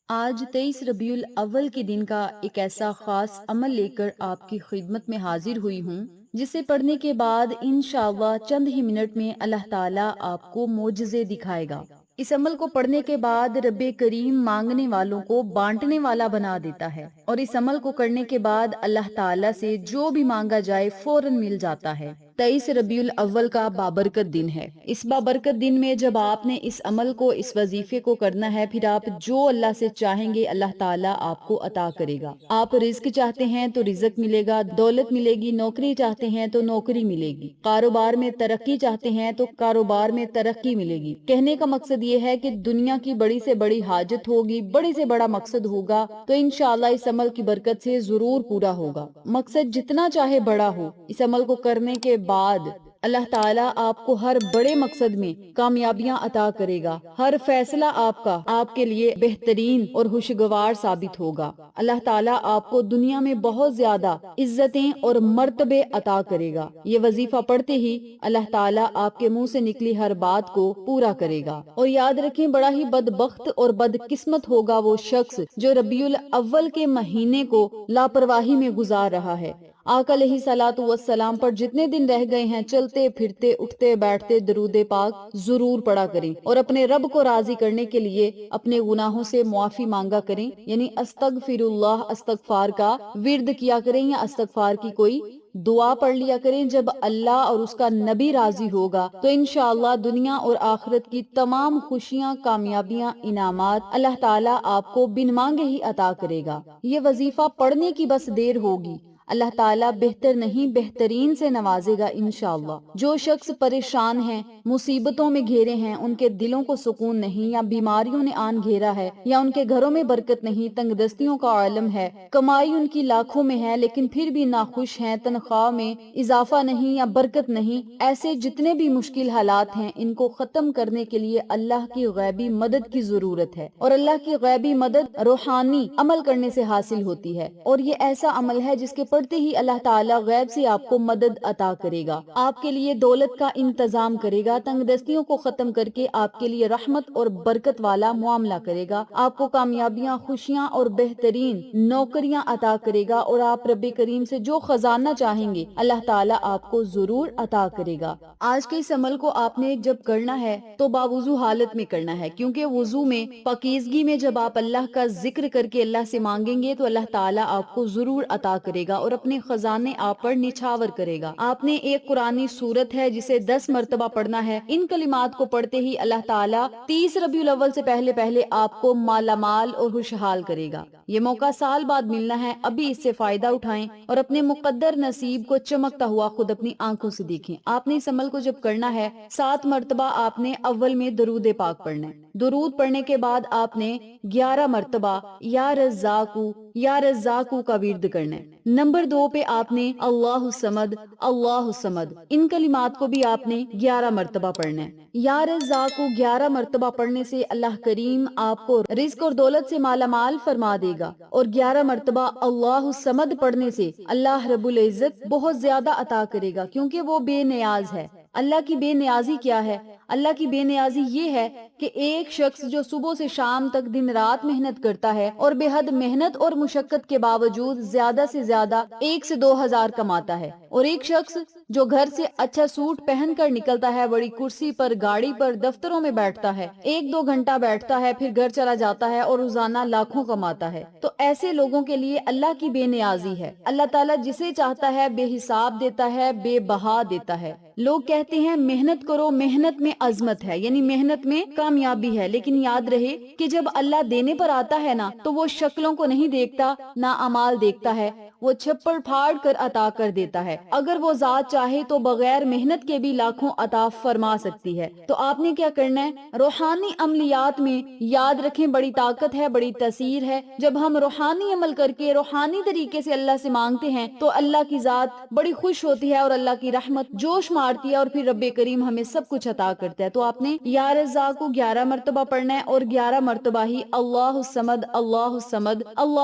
آج 23 ربیع الاول کے دن کا ایک ایسا خاص عمل لے کر آپ کی خدمت میں حاضر ہوئی ہوں، جسے پڑھنے کے بعد انشاءاللہ چند ہی منٹ میں اللہ تعالیٰ آپ کو معجزے دکھائے گا۔ اس عمل کو پڑھنے کے بعد رب کریم مانگنے والوں کو بانٹنے والا بنا دیتا ہے، اور اس عمل کو کرنے کے بعد اللہ تعالیٰ سے جو بھی مانگا جائے فوراً مل جاتا ہے۔ 23 ربیع الاول کا بابرکت دن ہے۔ اس بابرکت دن میں جب آپ نے اس عمل کو، اس وظیفے کو کرنا ہے، پھر آپ جو اللہ سے چاہیں گے اللہ تعالیٰ آپ کو عطا کرے گا۔ آپ رزق چاہتے ہیں تو رزق ملے گا، دولت ملے گی، نوکری چاہتے ہیں تو نوکری ملے گی، کاروبار میں ترقی چاہتے ہیں تو کاروبار میں ترقی ملے گی۔ کہنے کا مقصد یہ ہے کہ دنیا کی بڑی سے بڑی حاجت ہوگی، بڑے سے بڑا مقصد ہوگا تو انشاءاللہ اس عمل کی برکت سے ضرور پورا ہوگا۔ مقصد جتنا چاہے بڑا ہو، اس عمل کو کرنے کے بعد اللہ تعالیٰ آپ کو ہر بڑے مقصد میں کامیابیاں عطا کرے گا۔ ہر فیصلہ آپ کے لیے بہترین اور خوشگوار ثابت ہوگا۔ اللہ تعالیٰ آپ کو دنیا میں بہت زیادہ عزتیں اور مرتبے عطا کرے گا۔ یہ وظیفہ پڑھتے ہی اللہ تعالیٰ آپ کے منہ سے نکلی ہر بات کو پورا کرے گا۔ اور یاد رکھیں، بڑا ہی بدبخت اور بدقسمت ہوگا وہ شخص جو ربیع الاول کے مہینے کو لاپرواہی میں گزار رہا ہے۔ آقا علیہ الصلوۃ والسلام پر جتنے دن رہ گئے ہیں، چلتے پھرتے اٹھتے بیٹھتے درود پاک ضرور پڑھا کریں، اور اپنے رب کو راضی کرنے کے لیے اپنے گناہوں سے معافی مانگا کریں، یعنی استغفر اللہ، استغفار کا ورد کیا کریں یا استغفار کی کوئی دعا پڑھ لیا کریں۔ جب اللہ اور اس کا نبی راضی ہوگا تو انشاءاللہ دنیا اور آخرت کی تمام خوشیاں، کامیابیاں، انعامات اللہ تعالیٰ آپ کو بن مانگے ہی عطا کرے گا۔ یہ وظیفہ پڑھنے کی بس دیر ہوگی، اللہ تعالیٰ بہتر نہیں بہترین سے نوازے گا انشاءاللہ۔ جو شخص پریشان ہیں، مصیبتوں میں گھیرے ہیں، ان کے دلوں کو سکون نہیں، یا بیماریوں نے آن گھیرا ہے، یا ان کے گھروں میں برکت نہیں، تنگ دستیوں کا عالم ہے، کمائی ان کی لاکھوں میں ہے لیکن پھر بھی ناخوش ہیں، تنخواہ میں اضافہ نہیں یا برکت نہیں، ایسے جتنے بھی مشکل حالات ہیں ان کو ختم کرنے کے لیے اللہ کی غیبی مدد کی ضرورت ہے، اور اللہ کی غیبی مدد روحانی عمل کرنے سے حاصل ہوتی ہے، اور یہ ایسا عمل ہے جس کے پڑھتے ہی اللہ تعالیٰ غیب سے آپ کو مدد عطا کرے گا، آپ کے لیے دولت کا انتظام کرے گا، تنگ دستیوں کو ختم کر کے آپ کے لیے رحمت اور برکت والا معاملہ کرے گا، آپ کو کامیابیاں، خوشیاں اور بہترین نوکریاں عطا کرے گا، اور آپ رب کریم سے جو خزانہ چاہیں گے اللہ تعالیٰ آپ کو ضرور عطا کرے گا۔ آج کے اس عمل کو آپ نے جب کرنا ہے تو باوضو حالت میں کرنا ہے، کیونکہ وضو میں، پاکیزگی میں جب آپ اللہ کا ذکر کر کے اللہ سے مانگیں گے تو اللہ تعالیٰ آپ کو ضرور عطا کرے گا اور اپنے خزانے آپ پر نچھاور کرے گا۔ آپ نے ایک قرآنی سورت ہے جسے 10 مرتبہ پڑھنا ہے، ان کلمات کو پڑھتے ہی اللہ تعالیٰ 30 ربیع الاول سے پہلے آپ کو مالا مال اور خوشحال کرے گا۔ یہ موقع سال بعد ملنا ہے، ابھی اس سے فائدہ اٹھائیں اور اپنے مقدر نصیب کو چمکتا ہوا خود اپنی آنکھوں سے دیکھیں۔ آپ نے اس عمل کو جب کرنا ہے 7 مرتبہ آپ نے اول میں درود پاک پڑھنا ہے۔ درود پڑھنے کے بعد آپ نے 11 مرتبہ یا رزاقو کا ورد کرنا ہے۔ نمبر 2 پہ آپ نے اللہ الصمد، ان کلمات کو بھی آپ نے 11 مرتبہ پڑھنا ہے۔ یا رزاقو 11 مرتبہ پڑھنے سے اللہ کریم آپ کو رزق اور دولت سے مالا مال فرما دے گا، اور 11 مرتبہ اللہ الصمد پڑھنے سے اللہ رب العزت بہت زیادہ عطا کرے گا، کیونکہ وہ بے نیاز ہے۔ اللہ کی بے نیازی کیا ہے؟ اللہ کی بے نیازی یہ ہے کہ ایک شخص جو صبح سے شام تک دن رات محنت کرتا ہے اور بے حد محنت اور مشقت کے باوجود زیادہ سے زیادہ 1 سے 2 ہزار کماتا ہے، اور ایک شخص جو گھر سے اچھا سوٹ پہن کر نکلتا ہے، بڑی کرسی پر، گاڑی پر، دفتروں میں بیٹھتا ہے، 1-2 گھنٹہ بیٹھتا ہے پھر گھر چلا جاتا ہے اور روزانہ لاکھوں کماتا ہے۔ تو ایسے لوگوں کے لیے اللہ کی بے نیازی ہے۔ اللہ تعالیٰ جسے چاہتا ہے بے حساب دیتا ہے، بے بہا دیتا ہے۔ لوگ کہتے ہیں محنت کرو، محنت میں عظمت ہے، یعنی محنت میں کامیابی ہے، لیکن یاد رہے کہ جب اللہ دینے پر آتا ہے نا تو وہ شکلوں کو نہیں دیکھتا، نہ اعمال دیکھتا ہے، وہ چھپڑ پھاڑ کر عطا کر دیتا ہے۔ اگر وہ ذات چاہے تو بغیر محنت کے بھی لاکھوں عطا فرما سکتی ہے۔ تو آپ نے کیا کرنا ہے؟ روحانی عملیات میں یاد رکھیں بڑی طاقت ہے، بڑی تاثیر ہے۔ جب ہم روحانی عمل کر کے روحانی طریقے سے اللہ سے مانگتے ہیں تو اللہ کی ذات بڑی خوش ہوتی ہے اور اللہ کی رحمت جوش مارتی ہے، اور پھر رب کریم ہمیں سب کچھ عطا کرتا ہے۔ تو آپ نے یا رزاق کو 11 مرتبہ پڑھنا ہے، اور 11 مرتبہ ہی اللہ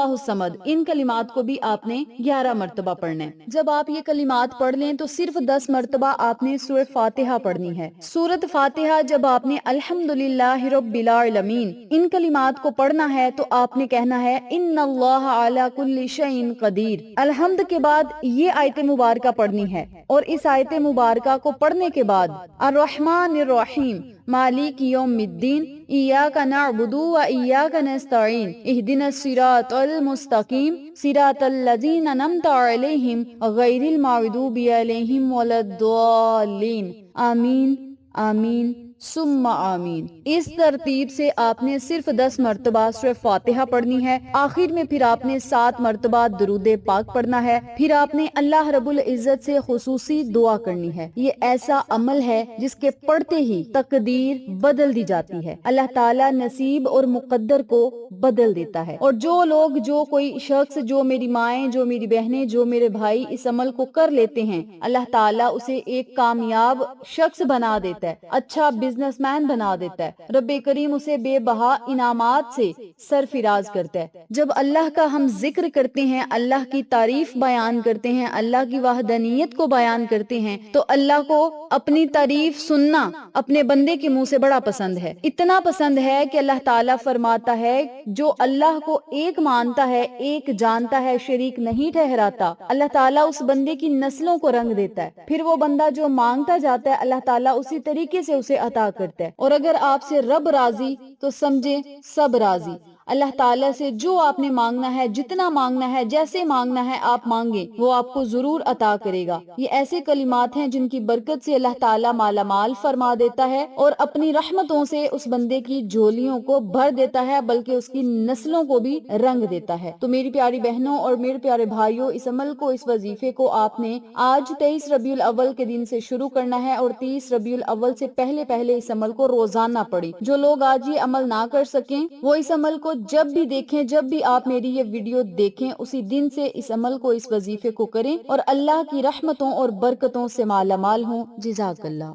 الصمد ان کلمات کو بھی آپ نے 11 مرتبہ پڑھنا ہے۔ جب آپ یہ کلمات پڑھ لیں تو صرف 10 مرتبہ آپ نے سورہ فاتحہ پڑھنی ہے۔ سورۃ فاتحہ جب آپ نے الحمدللہ رب العالمین ان کلمات کو پڑھنا ہے تو آپ نے کہنا ہے ان اللہ علی کل شیء قدیر۔ الحمد کے بعد یہ آیت مبارکہ پڑھنی ہے، اور اس آیت مبارکہ کو پڑھنے کے بعد الرحمن الرحیم مالک یوم الدین ایاک نعبد و ایاک نستعین اہدنا الصراط المستقیم صراط الذین انعمت علیہم غیر المغضوب علیہم ولا الضالین آمین آمین ثم آمین۔ اس ترتیب سے آپ نے صرف 10 مرتبہ سورہ فاتحہ پڑھنی ہے۔ آخر میں پھر آپ نے 7 مرتبہ درود پاک پڑھنا ہے۔ پھر آپ نے اللہ رب العزت سے خصوصی دعا کرنی ہے۔ یہ ایسا عمل ہے جس کے پڑھتے ہی تقدیر بدل دی جاتی ہے۔ اللہ تعالیٰ نصیب اور مقدر کو بدل دیتا ہے، اور جو کوئی شخص، جو میری مائیں، جو میری بہنیں، جو میرے بھائی اس عمل کو کر لیتے ہیں، اللہ تعالیٰ اسے ایک کامیاب شخص بنا دیتا ہے، اچھا بزنس مین بنا دیتا ہے۔ رب کریم اسے بے بہا انعامات سے سرفراز کرتا ہے۔ جب اللہ کا ہم ذکر کرتے ہیں، اللہ کی تعریف بیان کرتے ہیں، اللہ کی وحدانیت کو بیان کرتے ہیں، تو اللہ کو اپنی تعریف سننا اپنے بندے کے منہ سے بڑا پسند ہے۔ اتنا پسند ہے کہ اللہ تعالیٰ فرماتا ہے جو اللہ کو ایک مانتا ہے، ایک جانتا ہے، شریک نہیں ٹھہراتا، اللہ تعالیٰ اس بندے کی نسلوں کو رنگ دیتا ہے۔ پھر وہ بندہ جو مانگتا جاتا ہے، اللہ تعالیٰ اسی طریقے سے اسے عطا کرتا ہے۔ اور اگر آپ سے رب راضی تو سمجھے سب راضی۔ اللہ تعالیٰ سے جو آپ نے مانگنا ہے، جتنا مانگنا ہے، جیسے مانگنا ہے آپ مانگیں، وہ آپ کو ضرور عطا کرے گا۔ یہ ایسے کلمات ہیں جن کی برکت سے اللہ تعالیٰ مالا مال فرما دیتا ہے، اور اپنی رحمتوں سے اس بندے کی جھولیوں کو بھر دیتا ہے، بلکہ اس کی نسلوں کو بھی رنگ دیتا ہے۔ تو میری پیاری بہنوں اور میرے پیارے بھائیوں، اس عمل کو، اس وظیفے کو آپ نے آج 23 ربیع الاول کے دن سے شروع کرنا ہے، اور 30 ربیع الاول سے پہلے اس عمل کو روزانہ پڑھیں۔ جو لوگ آج یہ عمل نہ کر سکیں، وہ اس عمل کو جب بھی دیکھیں، جب بھی آپ میری یہ ویڈیو دیکھیں، اسی دن سے اس عمل کو، اس وظیفے کو کریں، اور اللہ کی رحمتوں اور برکتوں سے مالا مال ہوں۔ جزاک اللہ۔